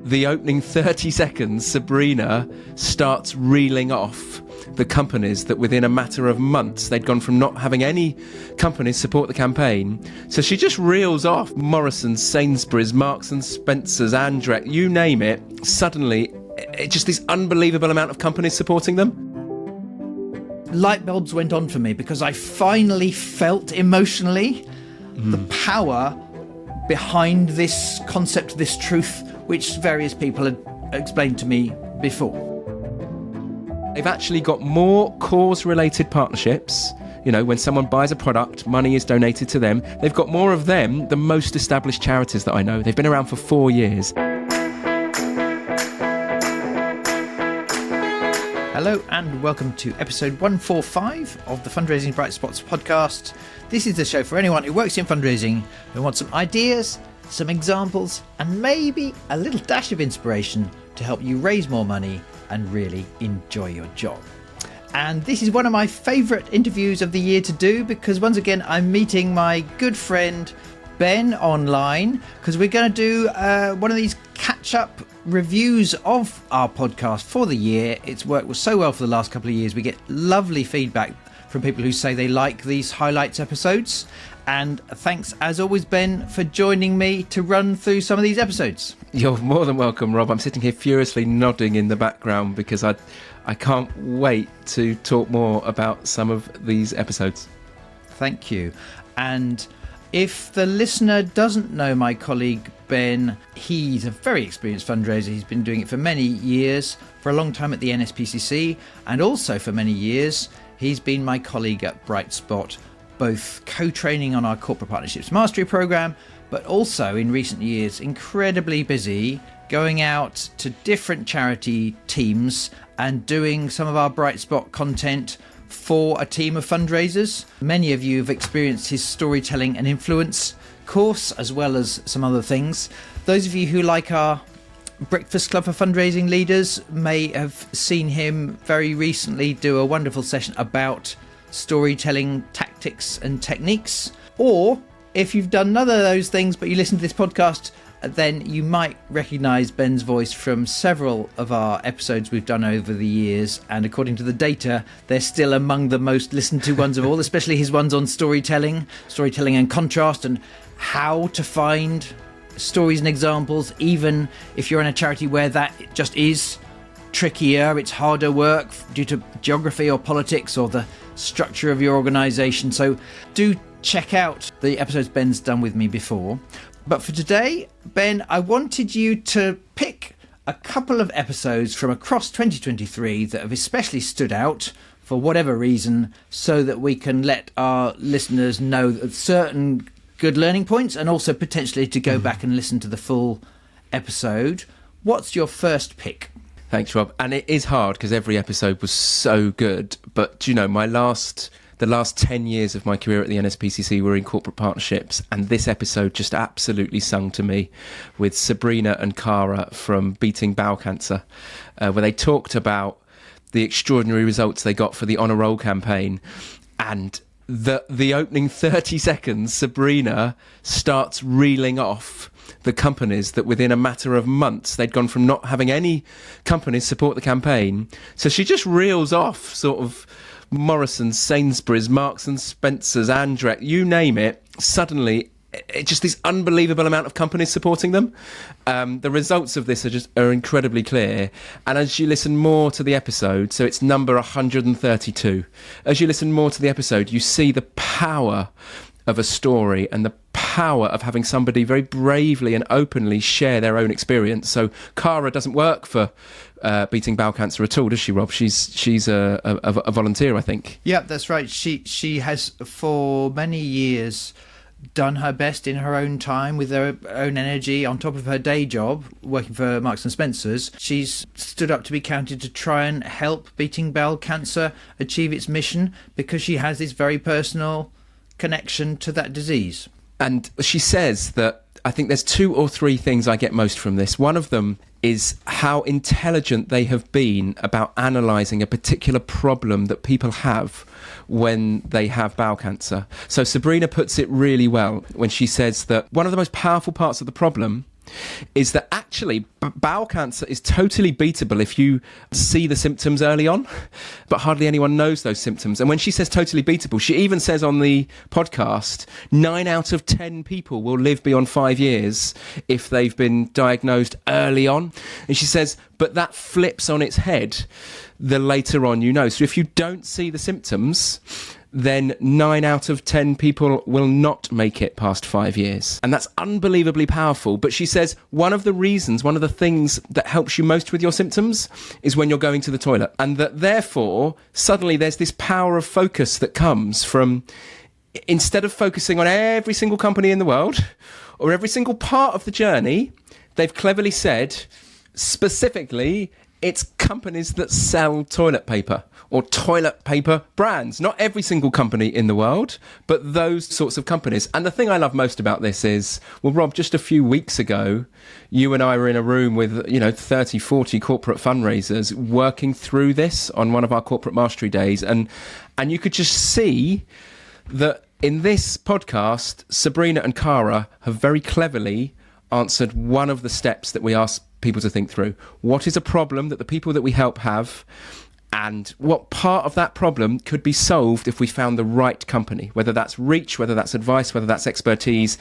The opening 30 seconds, Sabrina starts reeling off the companies that within a matter of months, they'd gone from not having any companies support the campaign. So she just reels off Morrison's, Sainsbury's, Marks and Spencer's, Andrec, you name it. Suddenly, it's just this unbelievable amount of companies supporting them. Light bulbs went on for me because I finally felt emotionally the power behind this concept, this truth, which various people had explained to me before. They've actually got more cause-related partnerships. You know, when someone buys a product, money is donated to them. They've got more of them than most established charities that I know. They've been around for 4 years. Hello and welcome to episode 145 of the Fundraising Bright Spots podcast. This is the show for anyone who works in fundraising, who wants some ideas, some examples, and maybe a little dash of inspiration to help you raise more money and really enjoy your job. And this is one of my favourite interviews of the year to do because once again I'm meeting my good friend Ben online because we're going to do one of these catch-up reviews of our podcast for the year. It's worked so well for the last couple of years. We get lovely feedback from people who say they like these highlights episodes. And thanks, as always, Ben, for joining me to run through some of these episodes. You're more than welcome, Rob. I'm sitting here furiously nodding in the background because I can't wait to talk more about some of these episodes. Thank you. And if the listener doesn't know my colleague Ben, he's a very experienced fundraiser. He's been doing it for many years, for a long time at the NSPCC, and also for many years he's been my colleague at Bright Spot, both co-training on our Corporate Partnerships Mastery Programme, but also in recent years incredibly busy going out to different charity teams and doing some of our Bright Spot content for a team of fundraisers. Many of you have experienced his storytelling and influence course, as well as some other things. Those of you who like our Breakfast Club for Fundraising Leaders may have seen him very recently do a wonderful session about storytelling tactics and techniques. Or if you've done none of those things but you listen to this podcast, then you might recognise Ben's voice from several of our episodes we've done over the years, and according to the data, they're still among the most listened to ones of all, especially his ones on storytelling and contrast, and how to find stories and examples, even if you're in a charity where that just is trickier, it's harder work due to geography or politics or the structure of your organisation. So do check out the episodes Ben's done with me before. But for today, Ben, I wanted you to pick a couple of episodes from across 2023 that have especially stood out for whatever reason, so that we can let our listeners know certain good learning points and also potentially to go back and listen to the full episode. What's your first pick? Thanks, Rob. And it is hard because every episode was so good. But, you know, the last 10 years of my career at the NSPCC were in corporate partnerships, and this episode just absolutely sung to me with Sabrina and Cara from Beating Bowel Cancer, where they talked about the extraordinary results they got for the Honour Roll campaign. And the opening 30 seconds, Sabrina starts reeling off the companies that within a matter of months, they'd gone from not having any companies support the campaign. So she just reels off sort of Morrison's, Sainsbury's, Marks and Spencer's, Andrec, you name it. Suddenly, it's just this unbelievable amount of companies supporting them. The results of this are incredibly clear. And as you listen more to the episode, so it's number 132, as you listen more to the episode, you see the power of a story and the power of having somebody very bravely and openly share their own experience. So Cara doesn't work for Beating Bowel Cancer at all, does she, Rob? She's a volunteer, I think. Yeah, that's right. She has for many years done her best in her own time with her own energy on top of her day job working for Marks and Spencer's. She's stood up to be counted to try and help Beating Bowel Cancer achieve its mission because she has this very personal connection to that disease. And she says that, I think there's 2 or 3 things I get most from this. One of them is how intelligent they have been about analysing a particular problem that people have when they have bowel cancer. So Sabrina puts it really well when she says that one of the most powerful parts of the problem is that actually bowel cancer is totally beatable if you see the symptoms early on, but hardly anyone knows those symptoms. And when she says totally beatable, she even says on the podcast, 9 out of 10 people will live beyond 5 years if they've been diagnosed early on. And she says, but that flips on its head the later on you know. So if you don't see the symptoms, then 9 out of 10 people will not make it past 5 years. And that's unbelievably powerful. But she says one of the things that helps you most with your symptoms is when you're going to the toilet. And that therefore, suddenly there's this power of focus that comes from, instead of focusing on every single company in the world or every single part of the journey, they've cleverly said, specifically, it's companies that sell toilet paper or toilet paper brands. Not every single company in the world, but those sorts of companies. And the thing I love most about this is, well, Rob, just a few weeks ago, you and I were in a room with, 30, 40 corporate fundraisers working through this on one of our corporate mastery days. And you could just see that in this podcast, Sabrina and Cara have very cleverly answered one of the steps that we asked people to think through. What is a problem that the people that we help have, and what part of that problem could be solved if we found the right company, whether that's reach, whether that's advice, whether that's expertise.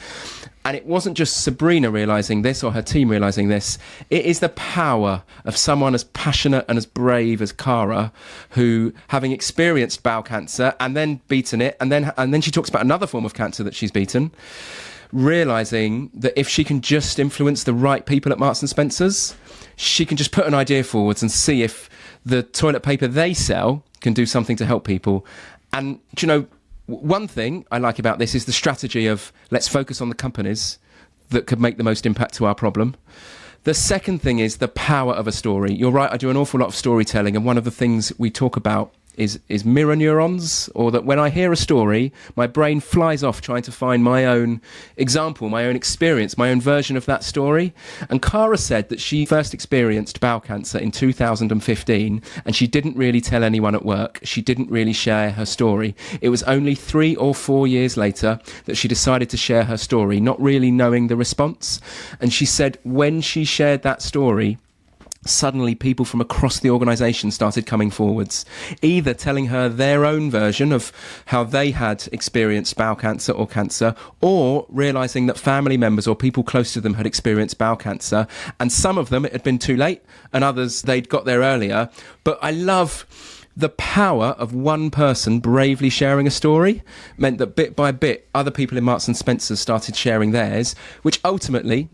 And it wasn't just Sabrina realising this or her team realising this. It is the power of someone as passionate and as brave as Cara, who, having experienced bowel cancer and then beaten it, and then she talks about another form of cancer that she's beaten, realising that if she can just influence the right people at Marks and Spencer's, she can just put an idea forwards and see if the toilet paper they sell can do something to help people. And, one thing I like about this is the strategy of let's focus on the companies that could make the most impact to our problem. The second thing is the power of a story. You're right, I do an awful lot of storytelling, and one of the things we talk about is mirror neurons, or that when I hear a story, my brain flies off trying to find my own example, my own experience, my own version of that story. And Cara said that she first experienced bowel cancer in 2015, and she didn't really tell anyone at work. She didn't really share her story. It was only 3 or 4 years later that she decided to share her story, not really knowing the response. And she said when she shared that story, suddenly people from across the organisation started coming forwards, either telling her their own version of how they had experienced bowel cancer or cancer, or realising that family members or people close to them had experienced bowel cancer. And some of them, it had been too late, and others, they'd got there earlier. But I love the power of one person bravely sharing a story meant that bit by bit, other people in Marks and Spencer's started sharing theirs, which ultimately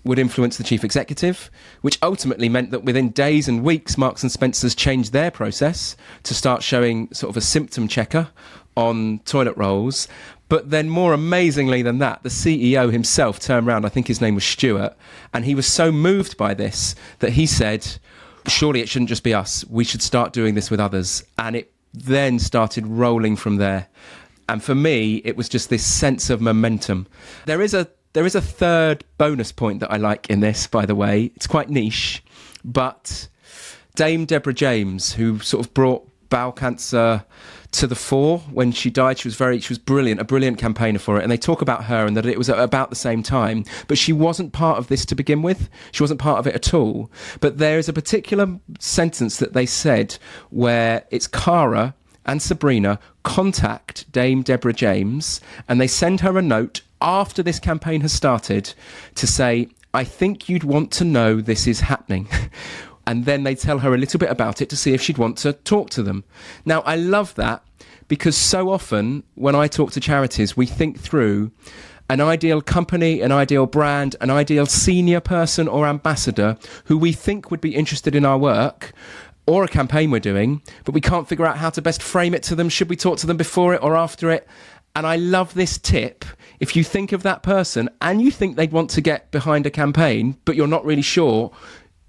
would influence the chief executive, which ultimately meant that within days and weeks, Marks and Spencer's changed their process to start showing sort of a symptom checker on toilet rolls. But then more amazingly than that, the CEO himself turned around, I think his name was Stuart, and he was so moved by this that he said, surely it shouldn't just be us. We should start doing this with others. And it then started rolling from there. And for me, it was just this sense of momentum. There is a third bonus point that I like in this, by the way. It's quite niche, but Dame Deborah James, who sort of brought bowel cancer to the fore when she died, she was brilliant, a brilliant campaigner for it. And they talk about her and that it was at about the same time, but she wasn't part of this to begin with. She wasn't part of it at all. But there is a particular sentence that they said where it's Cara and Sabrina contact Dame Deborah James, and they send her a note after this campaign has started to say, I think you'd want to know this is happening. And then they tell her a little bit about it to see if she'd want to talk to them. Now, I love that because so often when I talk to charities, we think through an ideal company, an ideal brand, an ideal senior person or ambassador who we think would be interested in our work or a campaign we're doing, but we can't figure out how to best frame it to them. Should we talk to them before it or after it? And I love this tip. If you think of that person and you think they'd want to get behind a campaign, but you're not really sure,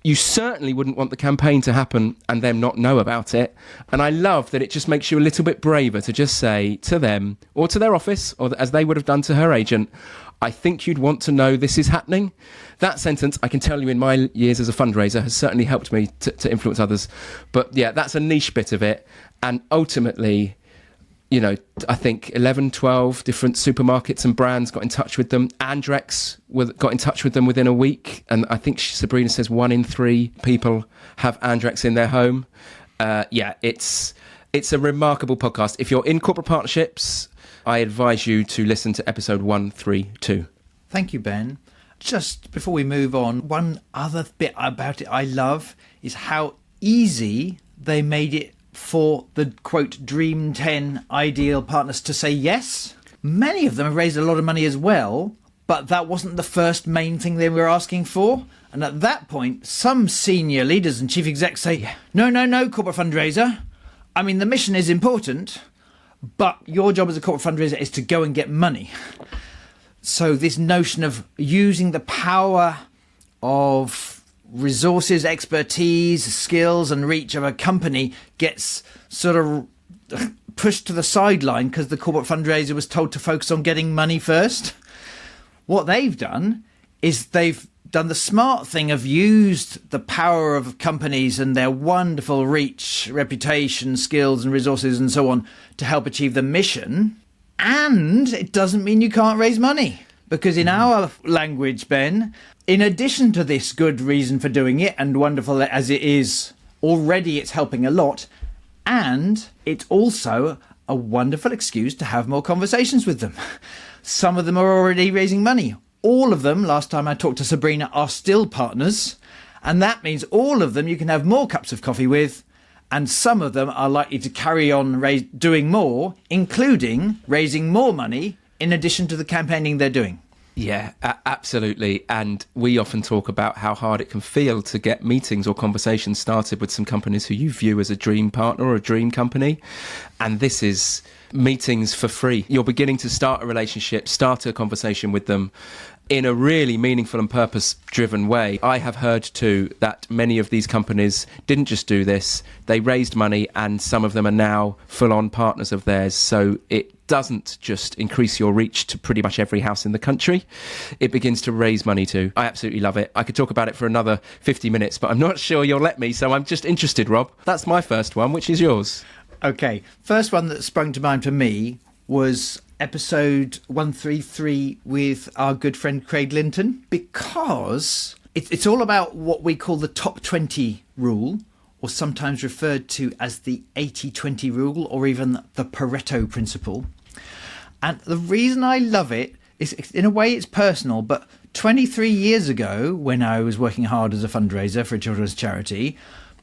you certainly wouldn't want the campaign to happen and them not know about it. And I love that it just makes you a little bit braver to just say to them or to their office, or as they would have done to her agent, I think you'd want to know this is happening. That sentence, I can tell you in my years as a fundraiser, has certainly helped me to influence others. But yeah, that's a niche bit of it. And ultimately, I think 11, 12 different supermarkets and brands got in touch with them. Andrex got in touch with them within a week. And I think Sabrina says 1 in 3 people have Andrex in their home. It's a remarkable podcast. If you're in corporate partnerships, I advise you to listen to episode 132. Thank you, Ben. Just before we move on, one other bit about it I love is how easy they made it for the, quote, Dream 10 ideal partners to say yes. Many of them have raised a lot of money as well, but that wasn't the first main thing they were asking for. And at that point, some senior leaders and chief execs say, no, corporate fundraiser. I mean, the mission is important, but your job as a corporate fundraiser is to go and get money. So this notion of using the power of resources, expertise, skills and reach of a company gets sort of pushed to the sideline because the corporate fundraiser was told to focus on getting money first. What they've done is they've done the smart thing of used the power of companies and their wonderful reach, reputation, skills and resources and so on to help achieve the mission. And it doesn't mean you can't raise money. Because in our language, Ben, in addition to this good reason for doing it, and wonderful as it is, already it's helping a lot, and it's also a wonderful excuse to have more conversations with them. Some of them are already raising money. All of them, last time I talked to Sabrina, are still partners, and that means all of them you can have more cups of coffee with, and some of them are likely to carry on doing more, including raising more money in addition to the campaigning they're doing. Yeah, absolutely. And we often talk about how hard it can feel to get meetings or conversations started with some companies who you view as a dream partner or a dream company. And this is meetings for free. You're beginning to start a relationship, start a conversation with them in a really meaningful and purpose-driven way. I have heard too that many of these companies didn't just do this, they raised money and some of them are now full-on partners of theirs. So it doesn't just increase your reach to pretty much every house in the country, it begins to raise money too. I absolutely love it. I could talk about it for another 50 minutes, but I'm not sure you'll let me, so I'm just interested, Rob. That's my first one. Which is yours? Okay, first one that sprung to mind for me was episode 133 with our good friend Craig Linton, because it's all about what we call the top 20 rule, or sometimes referred to as the 80-20 rule, or even the Pareto principle. And the reason I love it is, in a way, it's personal, but 23 years ago, when I was working hard as a fundraiser for a children's charity,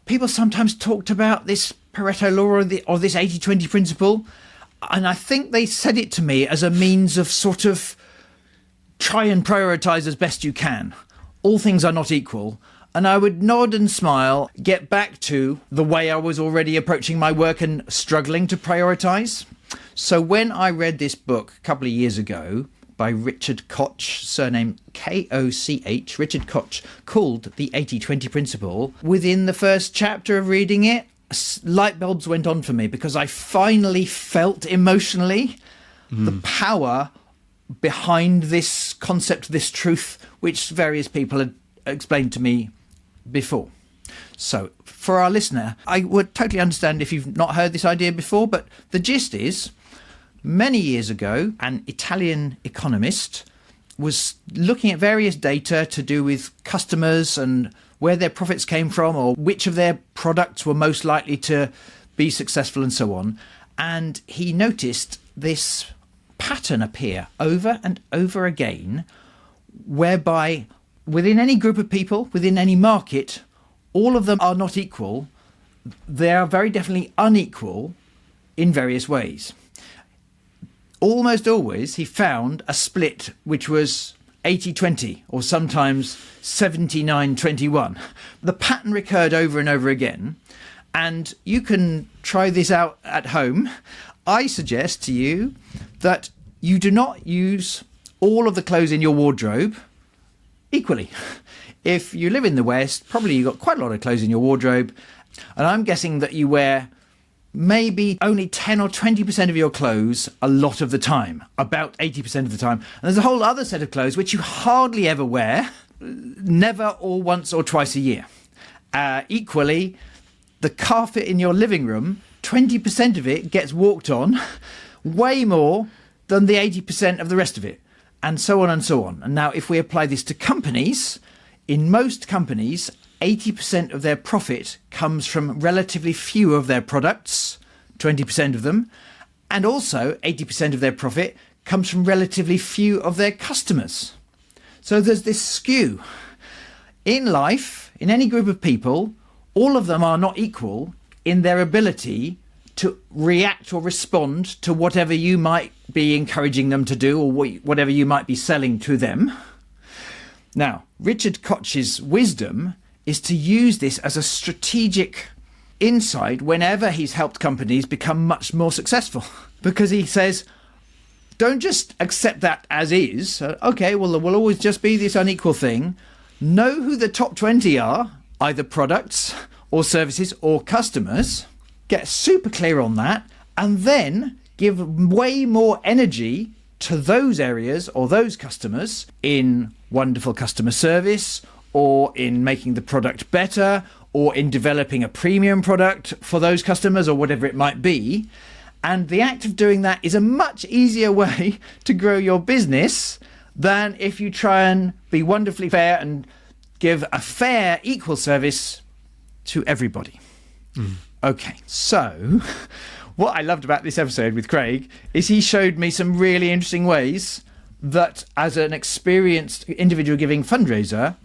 people sometimes talked about this Pareto law or this 80-20 principle. And I think they said it to me as a means of sort of try and prioritise as best you can. All things are not equal. And I would nod and smile, get back to the way I was already approaching my work and struggling to prioritise. So when I read this book a couple of years ago by Richard Koch, surname Koch, Richard Koch, called The 80-20 Principle, within the first chapter of reading it, light bulbs went on for me, because I finally felt emotionally the power behind this concept, this truth, which various people had explained to me before. So for our listener, I would totally understand if you've not heard this idea before, but the gist is, many years ago, an Italian economist was looking at various data to do with customers and where their profits came from, or which of their products were most likely to be successful and so on. And he noticed this pattern appear over and over again, whereby within any group of people, within any market, all of them are not equal. They are very definitely unequal in various ways. Almost always he found a split which was 80-20, or sometimes 79-21. The pattern recurred over and over again, and you can try this out at home. I suggest to you that you do not use all of the clothes in your wardrobe equally. If you live in the West, probably you've got quite a lot of clothes in your wardrobe, and I'm guessing that you wear maybe only 10 or 20% of your clothes a lot of the time, about 80% of the time. And there's a whole other set of clothes which you hardly ever wear, never or once or twice a year. Equally, the carpet in your living room 20% of it gets walked on, way more than the 80% of the rest of it, and so on and so on. And now, if we apply this to companies, in most companies, 80% of their profit comes from relatively few of their products, 20% of them, and also 80% of their profit comes from relatively few of their customers. So there's this skew. In life, in any group of people, all of them are not equal in their ability to react or respond to whatever you might be encouraging them to do or whatever you might be selling to them. Now, Richard Koch's wisdom is to use this as a strategic insight whenever he's helped companies become much more successful. Because he says, don't just accept that as is. Okay, well, there will always just be this unequal thing. Know who the top 20 are, either products or services or customers. Get super clear on that, and then give way more energy to those areas or those customers in wonderful customer service, or in making the product better, or in developing a premium product for those customers, or whatever it might be. And the act of doing that is a much easier way to grow your business than if you try and be wonderfully fair and give a fair, equal service to everybody. Okay, so what I loved about this episode with Craig is he showed me some really interesting ways that, as an experienced individual giving fundraiser,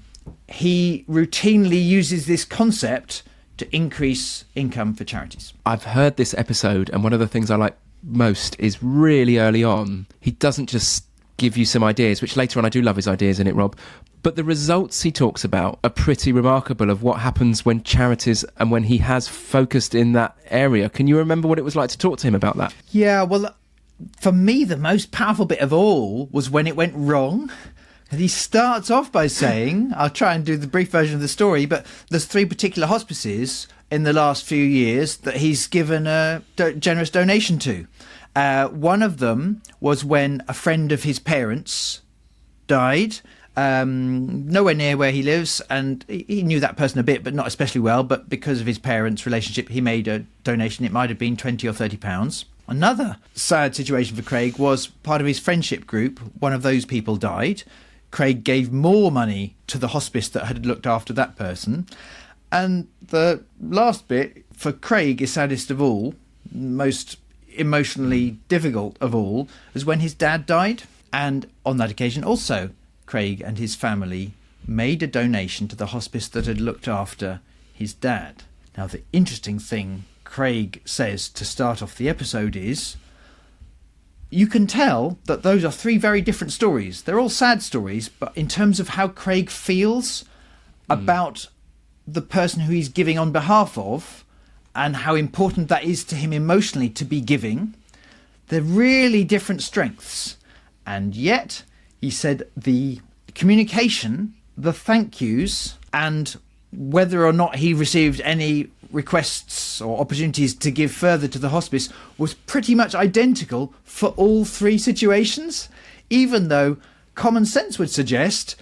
he routinely uses this concept to increase income for charities. I've heard this episode, and one of the things I like most is really early on, he doesn't just give you some ideas, which later on I do love his ideas in it, Rob, but the results he talks about are pretty remarkable of what happens when charities and when he has focused in that area. Can you remember what it was like to talk to him about that? Yeah, well, for me, the most powerful bit of all was when it went wrong. And he starts off by saying, I'll try and do the brief version of the story, but there's 3 particular hospices in the last few years that he's given a generous donation to. One of them was when a friend of his parents died, nowhere near where he lives, and he knew that person a bit, but not especially well. But because of his parents' relationship, he made a donation. It might have been £20 or £30. Another sad situation for Craig was part of his friendship group. One of those people died. Craig gave more money to the hospice that had looked after that person. And the last bit, for Craig, is saddest of all, most emotionally difficult of all, was when his dad died. And on that occasion also, Craig and his family made a donation to the hospice that had looked after his dad. Now, the interesting thing Craig says to start off the episode is, you can tell that those are 3 very different stories. They're all sad stories, but in terms of how Craig feels about the person who he's giving on behalf of and how important that is to him emotionally to be giving, they're really different strengths. And yet, he said the communication, the thank yous, and whether or not he received any requests or opportunities to give further to the hospice was pretty much identical for all 3 situations, even though common sense would suggest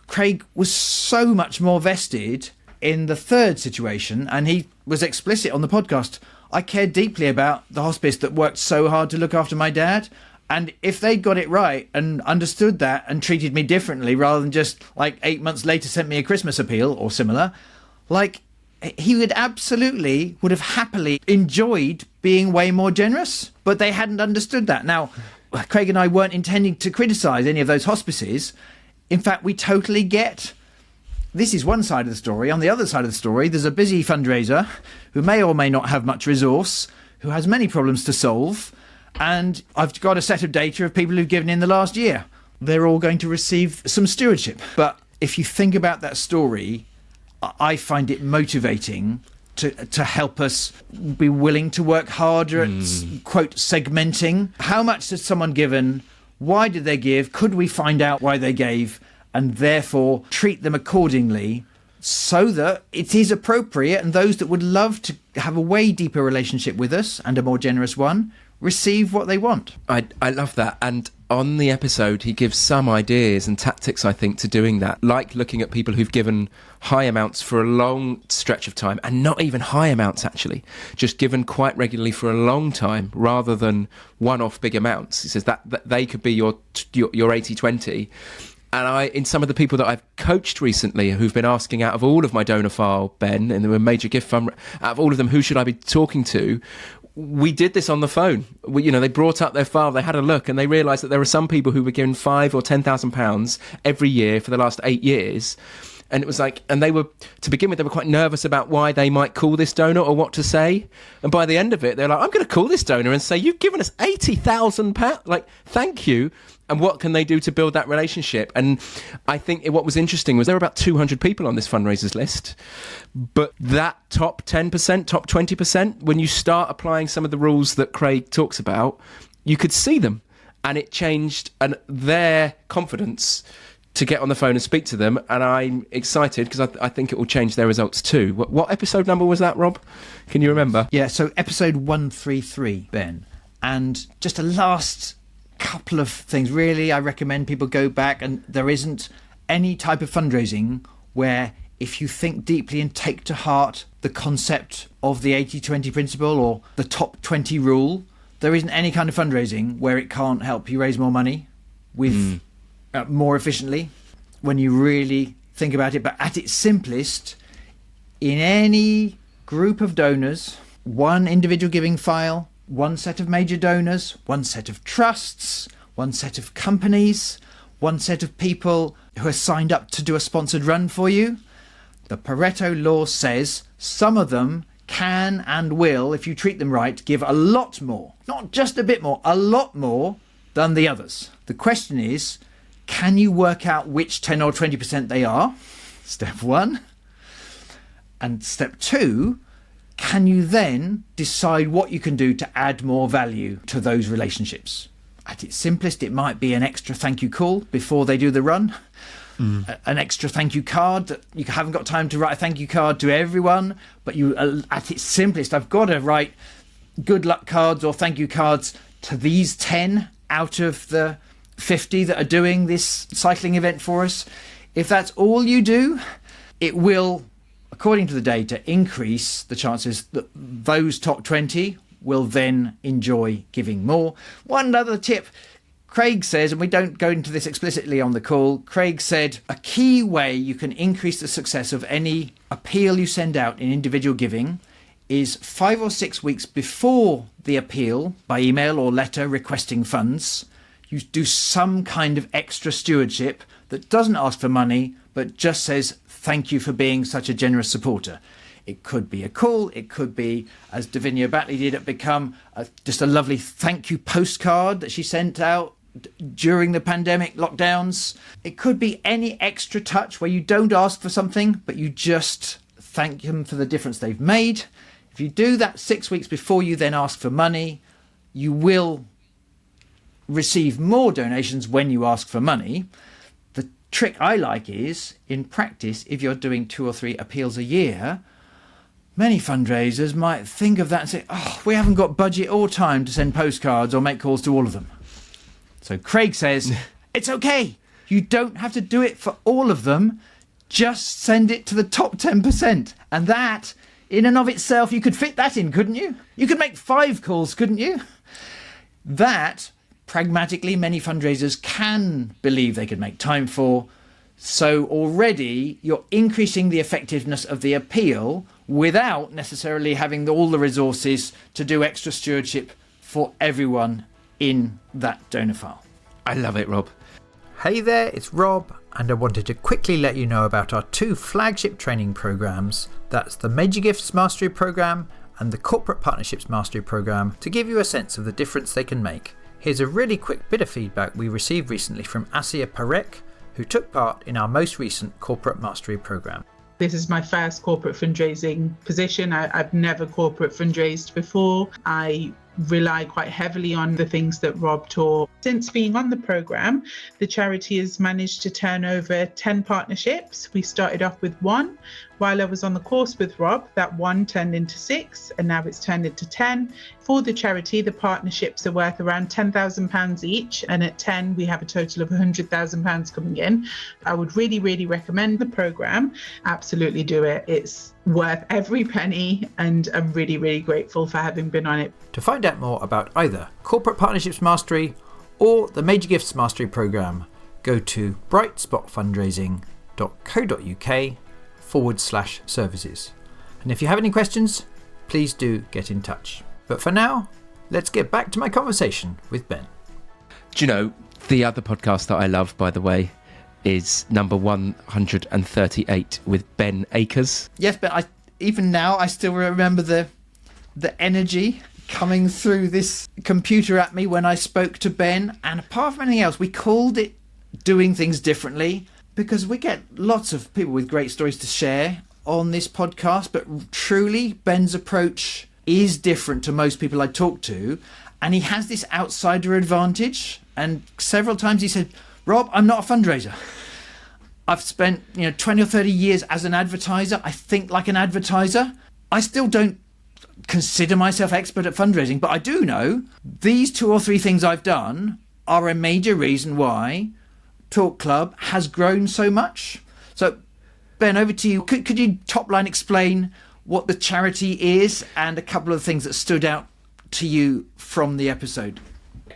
Craig was so much more vested in the 3rd situation, and he was explicit on the podcast. I cared deeply about the hospice that worked so hard to look after my dad, and if they'd got it right and understood that and treated me differently rather than just like 8 months later sent me a Christmas appeal or similar, like he would have happily enjoyed being way more generous, but they hadn't understood that. Now, Craig and I weren't intending to criticise any of those hospices. In fact, we totally get this is one side of the story. On the other side of the story, there's a busy fundraiser who may or may not have much resource, who has many problems to solve, and I've got a set of data of people who've given in the last year. They're all going to receive some stewardship. But if you think about that story, I find it motivating to help us be willing to work harder at, quote, segmenting. How much has someone given? Why did they give? Could we find out why they gave? And therefore treat them accordingly so that it is appropriate, and those that would love to have a way deeper relationship with us and a more generous one receive what they want. I love that. And on the episode, he gives some ideas and tactics, I think, to doing that, like looking at people who've given high amounts for a long stretch of time, and not even high amounts, actually, just given quite regularly for a long time, rather than one-off big amounts. He says that they could be your 80-20. And in some of the people that I've coached recently who've been asking, out of all of my donor file, Ben, and there were major gift fund, out of all of them, who should I be talking to? We did this on the phone. They brought up their file, they had a look, and they realised that there were some people who were given £5,000 or £10,000 every year for the last 8 years. And it was like, and they were, to begin with, they were quite nervous about why they might call this donor or what to say. And by the end of it, they're like, I'm going to call this donor and say, you've given us £80,000. Like, thank you. And what can they do to build that relationship? And I think what was interesting was there were about 200 people on this fundraisers list. But that top 10%, top 20%, when you start applying some of the rules that Craig talks about, you could see them. And it changed their confidence to get on the phone and speak to them. And I'm excited because I think it will change their results too. What episode number was that, Rob? Can you remember? Yeah, so episode 133, Ben. And just a last couple of things. Really, I recommend people go back, and there isn't any type of fundraising where, if you think deeply and take to heart the concept of the 80-20 principle or the top 20 rule, there isn't any kind of fundraising where it can't help you raise more money with more efficiently when you really think about it. But at its simplest, in any group of donors, one individual giving file, one set of major donors, one set of trusts, one set of companies, one set of people who are signed up to do a sponsored run for you. The Pareto law says some of them can and will, if you treat them right, give a lot more, not just a bit more, a lot more than the others. The question is, can you work out which 10 or 20% they are? Step one. And step two, can you then decide what you can do to add more value to those relationships? At its simplest, it might be an extra thank you call before they do the run, an extra thank you card that you haven't got time to write a thank you card to everyone, but you, at its simplest, I've got to write good luck cards or thank you cards to these 10 out of the 50 that are doing this cycling event for us. If that's all you do, it will, according to the data, increase the chances that those top 20 will then enjoy giving more. One other tip, Craig says, and we don't go into this explicitly on the call, Craig said a key way you can increase the success of any appeal you send out in individual giving is 5 or 6 weeks before the appeal, by email or letter requesting funds, you do some kind of extra stewardship that doesn't ask for money, but just says, thank you for being such a generous supporter. It could be a call. It could be, as Davinia Batley did at Become, just a lovely thank you postcard that she sent out during the pandemic lockdowns. It could be any extra touch where you don't ask for something, but you just thank them for the difference they've made. If you do that 6 weeks before you then ask for money, you will receive more donations when you ask for money. The trick I like is, in practice, if you're doing 2 or 3 appeals a year, many fundraisers might think of that and say, oh, we haven't got budget or time to send postcards or make calls to all of them. So Craig says, it's okay. You don't have to do it for all of them. Just send it to the top 10%. And that, in and of itself, you could fit that in, couldn't you? You could make 5 calls, couldn't you? That, pragmatically, many fundraisers can believe they could make time for. So already you're increasing the effectiveness of the appeal without necessarily having all the resources to do extra stewardship for everyone in that donor file. I love it, Rob. Hey there, it's Rob, and I wanted to quickly let you know about our 2 flagship training programs. That's the Major Gifts Mastery Program and the Corporate Partnerships Mastery Program, to give you a sense of the difference they can make. Here's a really quick bit of feedback we received recently from Asiya Parekh, who took part in our most recent Corporate Mastery Program. This is my first corporate fundraising position. I've never corporate fundraised before. I rely quite heavily on the things that Rob taught. Since being on the programme, the charity has managed to turn over 10 partnerships. We started off with one. While I was on the course with Rob, that one turned into 6, and now it's turned into 10. For the charity, the partnerships are worth around £10,000 each, and at 10, we have a total of £100,000 coming in. I would really, really recommend the programme. Absolutely do it. It's worth every penny, and I'm really, really grateful for having been on it. To find out more about either Corporate Partnerships Mastery or the Major Gifts Mastery Programme, go to brightspotfundraising.co.uk/services. And if you have any questions, please do get in touch. But for now, let's get back to my conversation with Ben. Do you know, the other podcast that I love, by the way, is number 138 with Ben Akers. Yes, but even now I still remember the energy coming through this computer at me when I spoke to Ben. And apart from anything else, we called it Doing Things Differently because we get lots of people with great stories to share on this podcast. But truly, Ben's approach is different to most people I talk to. And he has this outsider advantage. And several times he said, Rob, I'm not a fundraiser. I've spent 20 or 30 years as an advertiser. I think like an advertiser. I still don't consider myself expert at fundraising, but I do know these 2 or 3 things I've done are a major reason why Talk Club has grown so much. So, Ben, over to you. Could you top line explain what the charity is and a couple of things that stood out to you from the episode?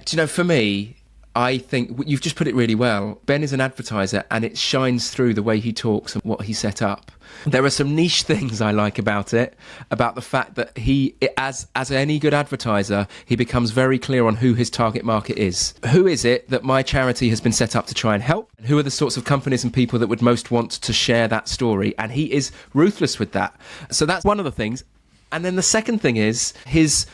Do you know, for me, I think you've just put it really well. Ben is an advertiser and it shines through the way he talks and what he set up. There are some niche things I like about it, about the fact that he, as any good advertiser, he becomes very clear on who his target market is. Who is it that my charity has been set up to try and help? Who are the sorts of companies and people that would most want to share that story? And he is ruthless with that. So that's one of the things. And then the second thing is his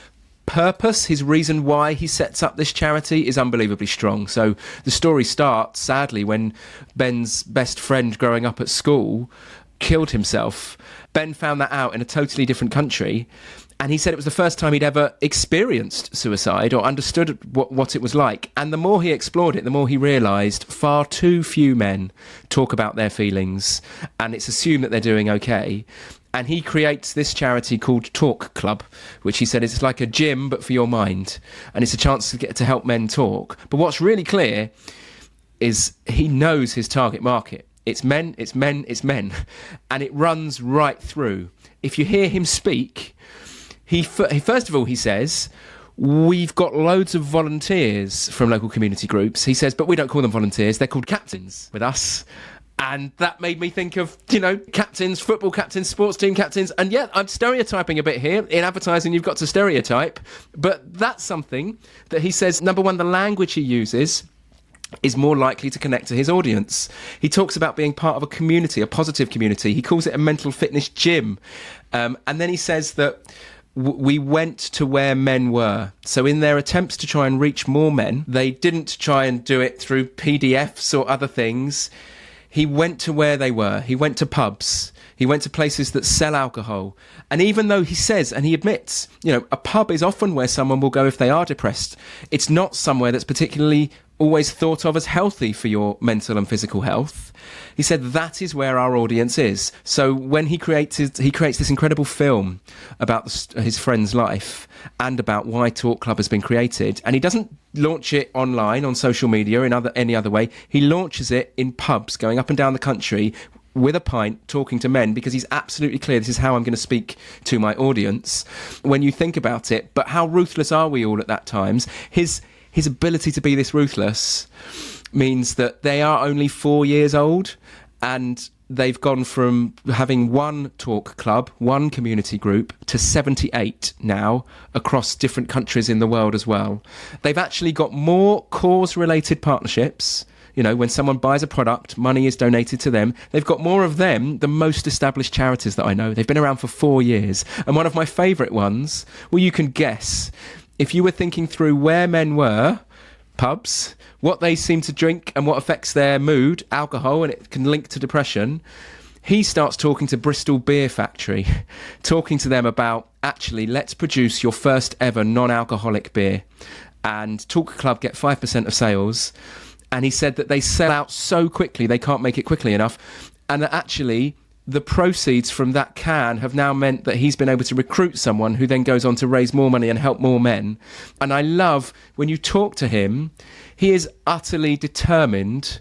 purpose, his reason why he sets up this charity is unbelievably strong. So the story starts, sadly, when Ben's best friend growing up at school killed himself. Ben found that out in a totally different country, and he said it was the first time he'd ever experienced suicide or understood what it was like. And the more he explored it, the more he realised far too few men talk about their feelings, and it's assumed that they're doing okay. And he creates this charity called Talk Club, which he said is like a gym, but for your mind. And it's a chance to get to help men talk. But what's really clear is he knows his target market. It's men, it's men, it's men. And it runs right through. If you hear him speak, he first of all, he says, we've got loads of volunteers from local community groups. He says, but we don't call them volunteers. They're called captains with us. And that made me think of, captains, football captains, sports team captains. And yeah, I'm stereotyping a bit here. In advertising, you've got to stereotype. But that's something that he says, number one, the language he uses is more likely to connect to his audience. He talks about being part of a community, a positive community. He calls it a mental fitness gym. And then he says that we went to where men were. So in their attempts to try and reach more men, they didn't try and do it through PDFs or other things. He went to where they were. He went to pubs. He went to places that sell alcohol. And even though he says, and he admits, a pub is often where someone will go if they are depressed. It's not somewhere that's particularly always thought of as healthy for your mental and physical health. He said that is where our audience is. So when he creates this incredible film about his friend's life and about why Talk Club has been created, and he doesn't launch it online on social media in any other way. He launches it in pubs, going up and down the country with a pint, talking to men, because he's absolutely clear this is how I'm going to speak to my audience. When you think about it, but how ruthless are we all at that times? His ability to be this ruthless means that they are only 4 years old, and they've gone from having one talk club, one community group, to 78 now across different countries in the world as well. They've actually got more cause-related partnerships. When someone buys a product, money is donated to them. They've got more of them than most established charities that I know. They've been around for 4 years. And one of my favourite ones, well, you can guess. If you were thinking through where men were, pubs, what they seem to drink and what affects their mood, alcohol, and it can link to depression, he starts talking to Bristol Beer Factory, talking to them about actually, let's produce your first ever non-alcoholic beer. And Talk Club get 5% of sales. And he said that they sell out so quickly, they can't make it quickly enough. And that actually, the proceeds from that can have now meant that he's been able to recruit someone who then goes on to raise more money and help more men. And I love when you talk to him, he is utterly determined.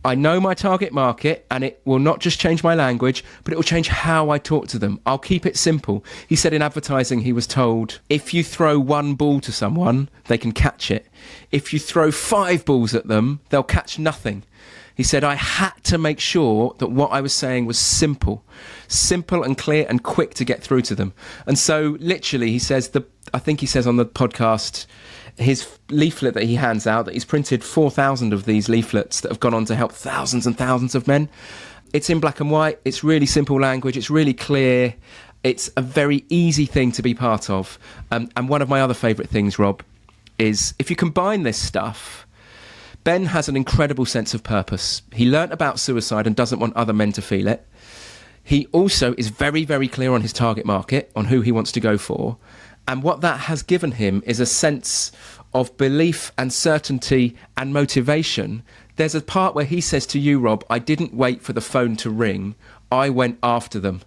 I know my target market, and it will not just change my language, but it will change how I talk to them. I'll keep it simple. He said in advertising, he was told, if you throw one ball to someone, they can catch it. If you throw 5 balls at them, they'll catch nothing. He said, I had to make sure that what I was saying was simple and clear and quick to get through to them. And so literally, he says, I think he says on the podcast, his leaflet that he hands out, that he's printed 4,000 of these leaflets that have gone on to help thousands and thousands of men. It's in black and white. It's really simple language. It's really clear. It's a very easy thing to be part of. And one of my other favourite things, Rob, is if you combine this stuff, Ben has an incredible sense of purpose. He learnt about suicide and doesn't want other men to feel it. He also is very, very clear on his target market, on who he wants to go for. And what that has given him is a sense of belief and certainty and motivation. There's a part where he says to you, Rob, I didn't wait for the phone to ring. I went after them.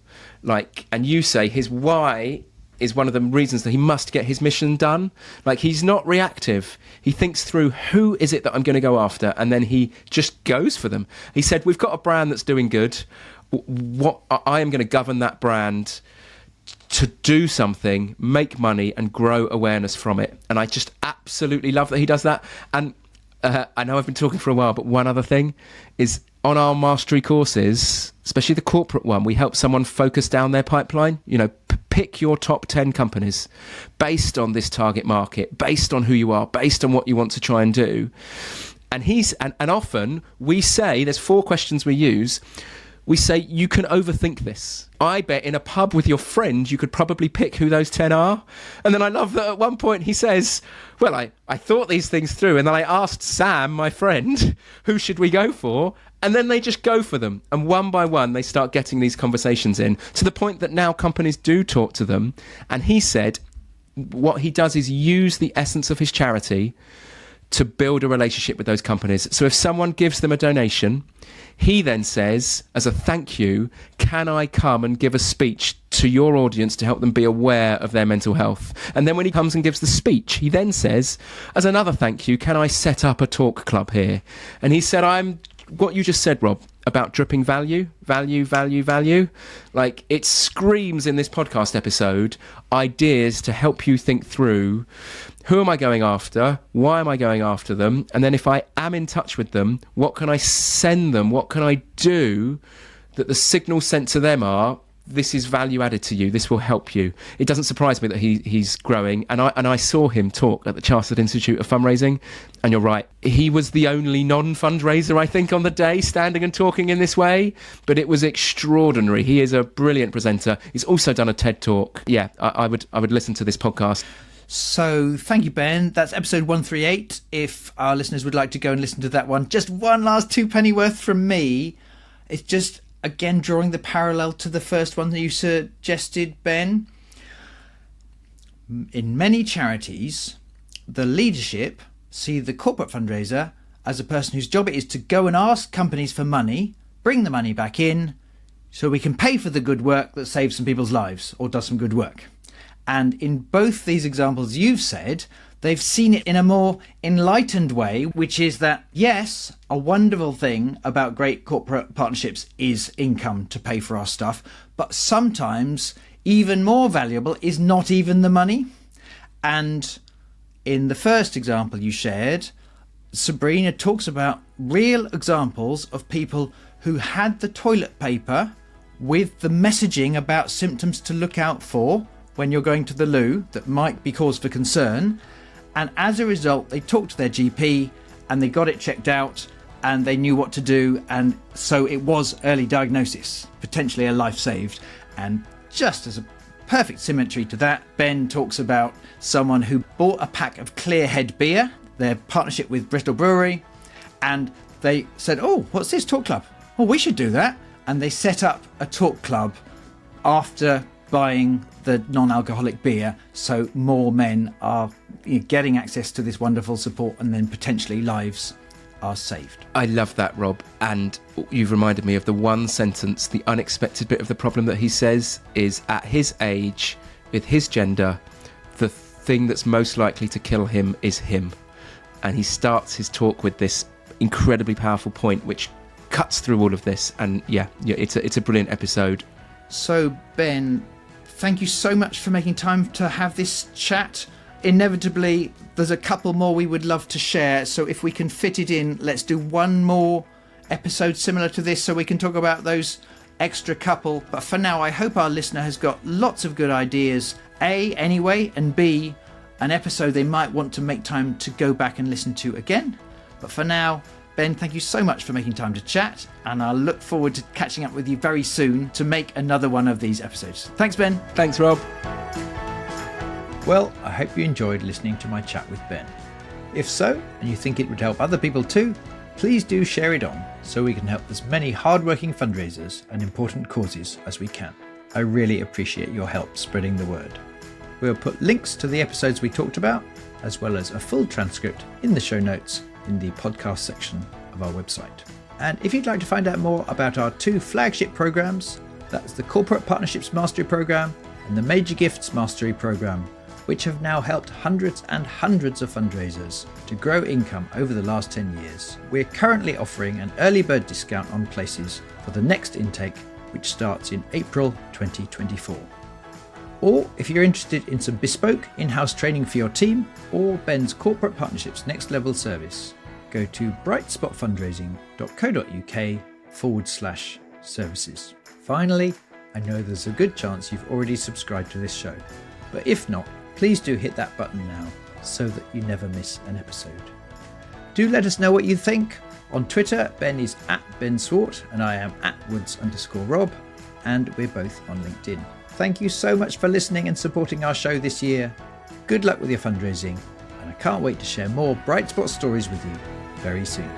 And you say his why is one of the reasons that he must get his mission done. He's not reactive. He thinks through, who is it that I'm going to go after? And then he just goes for them. He said, we've got a brand that's doing good. What I am going to govern that brand to do something, make money, and grow awareness from it. And I just absolutely love that he does that. And I know I've been talking for a while, but one other thing is on our mastery courses, especially the corporate one, we help someone focus down their pipeline. Pick your top 10 companies based on this target market, based on who you are, based on what you want to try and do. And often we say, there's 4 questions we use. We say, you can overthink this. I bet in a pub with your friend, you could probably pick who those 10 are. And then I love that at one point he says, well, I thought these things through. And then I asked Sam, my friend, who should we go for? And then they just go for them. And one by one, they start getting these conversations in, to the point that now companies do talk to them. And he said what he does is use the essence of his charity to build a relationship with those companies. So if someone gives them a donation, he then says, as a thank you, can I come and give a speech to your audience to help them be aware of their mental health? And then when he comes and gives the speech, he then says, as another thank you, can I set up a talk club here? And he said, what you just said, Rob, about dripping value. It screams in this podcast episode, ideas to help you think through, who am I going after? Why am I going after them? And then if I am in touch with them, what can I send them? What can I do that the signals sent to them are, this is value added to you. This will help you. It doesn't surprise me that he's growing. And I saw him talk at the Chartered Institute of Fundraising. And you're right. He was the only non-fundraiser, I think, on the day, standing and talking in this way. But it was extraordinary. He is a brilliant presenter. He's also done a TED Talk. Yeah, I would listen to this podcast. So thank you, Ben. That's episode 138. If our listeners would like to go and listen to that one, just one last 2 penny worth from me. It's just, again, drawing the parallel to the first one that you suggested, Ben. In many charities, the leadership see the corporate fundraiser as a person whose job it is to go and ask companies for money, bring the money back in, so we can pay for the good work that saves some people's lives or does some good work. And in both these examples you've said, they've seen it in a more enlightened way, which is that, yes, a wonderful thing about great corporate partnerships is income to pay for our stuff, but sometimes even more valuable is not even the money. And in the first example you shared, Sabrina talks about real examples of people who had the toilet paper with the messaging about symptoms to look out for when you're going to the loo that might be cause for concern. And as a result, they talked to their GP and they got it checked out and they knew what to do. And so it was early diagnosis, potentially a life saved. And just as a perfect symmetry to that, Ben talks about someone who bought a pack of Clearhead beer, their partnership with Bristol Brewery, and they said, oh, what's this talk club? Oh, we should do that. And they set up a talk club buying the non-alcoholic beer, so more men are getting access to this wonderful support, and then potentially lives are saved. I love that, Rob. And you've reminded me of the one sentence, the unexpected bit of the problem that he says is, at his age, with his gender, the thing that's most likely to kill him is him. And he starts his talk with this incredibly powerful point, which cuts through all of this. And yeah, it's a brilliant episode. So, Ben, thank you so much for making time to have this chat. Inevitably, there's a couple more we would love to share, so if we can fit it in, let's do one more episode similar to this so we can talk about those extra couple. But for now, I hope our listener has got lots of good ideas, A, anyway, and B, an episode they might want to make time to go back and listen to again. But for now, Ben, thank you so much for making time to chat, and I'll look forward to catching up with you very soon to make another one of these episodes. Thanks, Ben. Thanks, Rob. Well, I hope you enjoyed listening to my chat with Ben. If so, and you think it would help other people too, please do share it on so we can help as many hardworking fundraisers and important causes as we can. I really appreciate your help spreading the word. We'll put links to the episodes we talked about, as well as a full transcript in the show notes in the podcast section of our website. And if you'd like to find out more about our two flagship programs, that's the Corporate Partnerships Mastery Program and the Major Gifts Mastery Program, which have now helped hundreds and hundreds of fundraisers to grow income over the last 10 years. We're currently offering an early bird discount on places for the next intake, which starts in April 2024. Or if you're interested in some bespoke in-house training for your team or Ben's Corporate Partnerships Next Level service, go to brightspotfundraising.co.uk/services. Finally, I know there's a good chance you've already subscribed to this show, but if not, please do hit that button now so that you never miss an episode. Do let us know what you think. On Twitter, Ben is @BenSwart and I am @Woods_Rob, and we're both on LinkedIn. Thank you so much for listening and supporting our show this year. Good luck with your fundraising, and I can't wait to share more Bright Spot stories with you very soon.